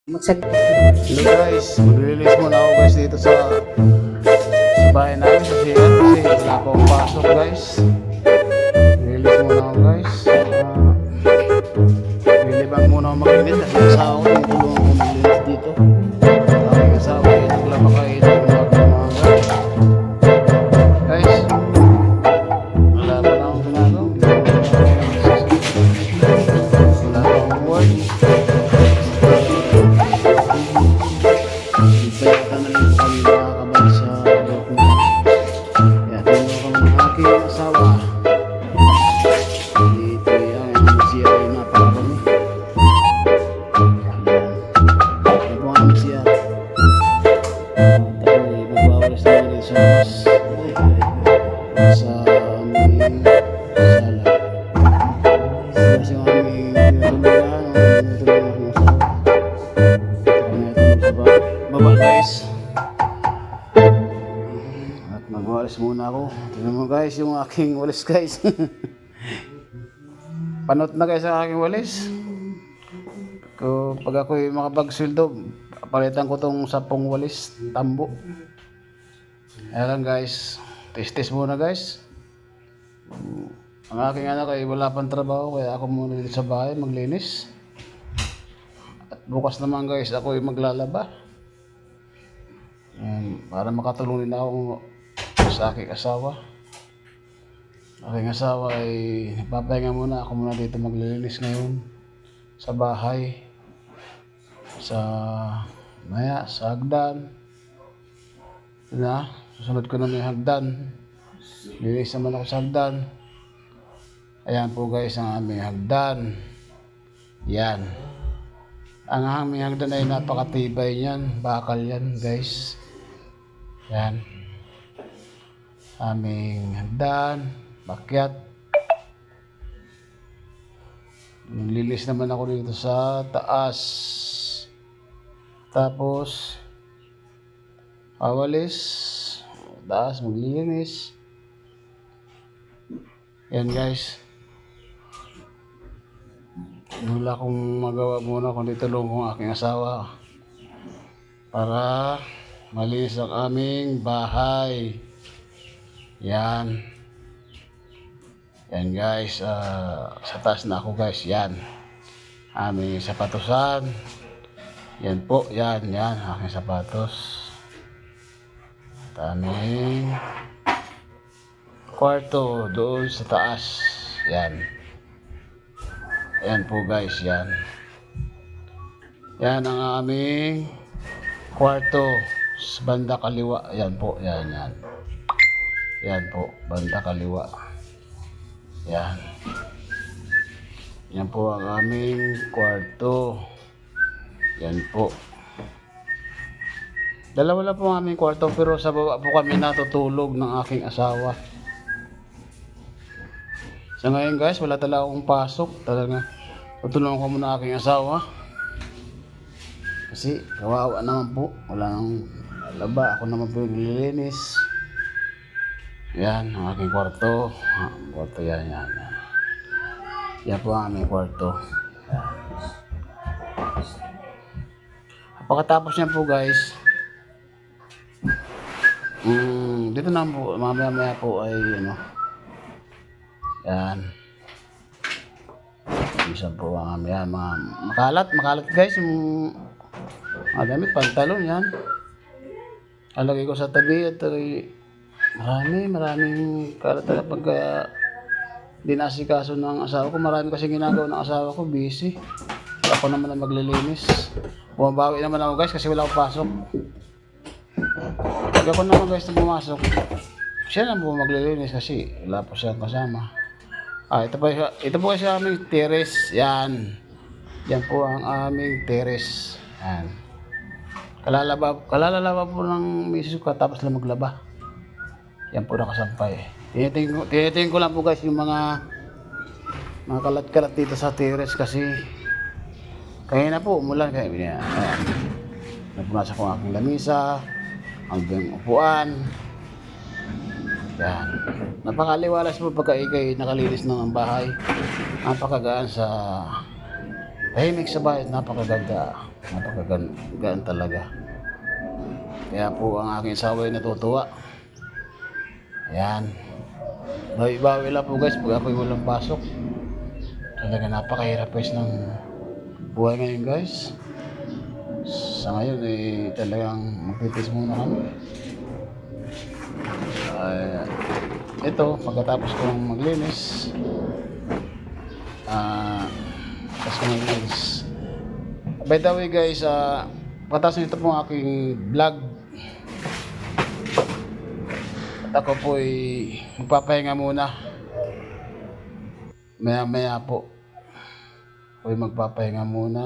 Hello guys, mag-release muna ako guys dito sa bahay namin sa CR kasi wala pa akong pasok guys. Release muna ako guys. Lilibang muna ako mag-release kasi asawa ko yung tulungan ko mag-release dito. Aking asawa ay naglaba kayo ng mga guys. Wala pa na akong ginagawa. Wala pa akong work. Bayatan na rin kami makakabay sa loob na. Kaya tingnan ko ng aking asawa. Dito yan, siya ay napakabami. Yan po ang siya. At ako'y magwawalis na rin sa aming sala. Kasi yung aming tinutulungan, ang asawa. Baba guys. At magwalis muna ako. Tignan mo guys yung aking walis guys. Panot na guys ang aking walis. Pag ako'y makapagsildo, palitan ko tong 10 walis tambo. Ayan lang guys. Test muna guys. Ang aking anak ay wala pang trabaho kaya ako muna dito sa bahay maglinis. At bukas naman guys ako ay maglalaba. Para makatulong din ako sa aking asawa. Aking asawa ay papahinga muna. Ako muna dito maglilinis ngayon sa bahay. Sa hagdan. Susunod ko na may hagdan. Linis naman ako sa hagdan. Ayan po guys ang aming hagdan. Yan. Ang aming hagdan ay napakatibay niyan. Bakal yan guys. Yan. Aming hagdan. Bakyat. Lilis naman ako dito sa taas. Tapos awalis. Taas maglinis. Yan guys. Wala akong magawa muna kundi tulong ko ang aking asawa para malinis ang aming bahay. Yan. Yan guys. Sa taas na ako guys. Yan. Aming sapatusan. Yan po. Yan. Yan. Aking sapatos. At aming kwarto doon sa taas. Yan. Yan po guys. Yan. Yan ang aming kwarto sa banda kaliwa. Yan po. Yan. Yan. Yan po. Banda kaliwa. Yan. Yan po ang aming kwarto. Yan po. Dalawa lang po ang aming kwarto pero sa baba po kami natutulog ng aking asawa. Sa ngayon guys, wala talaga akong pasok. Talaga. Tutulungan ko muna aking asawa. Kasi kawawa naman po. Wala nang laba. Ako naman po yung nililinis. Yan, ang aking kwarto. Kwarto yan. Yan po ang aming kwarto. Pagkatapos niyan po guys, dito na po, mamaya po ay yan. Isa po ang mga makalat guys, yung mga damit, pantalon yan. Alagay ko sa tabi at maraming kalat talaga pag dinasikaso ng asawa ko. Marami kasi ginagawa ng asawa ko, busy. Ako naman ang maglilinis. Bumabawi naman ako guys kasi wala akong pasok. Pag ako naman guys na pumasok, siya lang po maglilinis kasi wala po siyang kasama. Ito po kasi aming terrace. Yan. Yan po ang aming terrace. Yan. Kalalaba po ng misis ko tapos lang maglaba. Yan po nakasampay. Tinitingin ko lang po guys yung mga kalat-kalat dito sa terrace kasi kaya na po umulan kaya ayan. Nagpunasa ko ang aking lamisa, ang upuan. Yan. Napakaliwalas po pagka ikay nakalinis ng bahay. Napakagaan sa tahimik sa bahay, napakaganda. Napakagaan talaga. Kaya po ang aking asawa ay natutuwa. Ayan. Bawi-bawi lang po guys pag ako'y walang pasok. Talaga napakahirap guys ng buhay ngayon guys. Sa ngayon eh talagang magtitis muna kami. Ito, pagkatapos kong maglinis, tapos kong maglinis. By the way guys, patasin ito po ang aking vlog. At ako po ay magpapahinga muna. Maya maya po. Ako ay magpapahinga muna.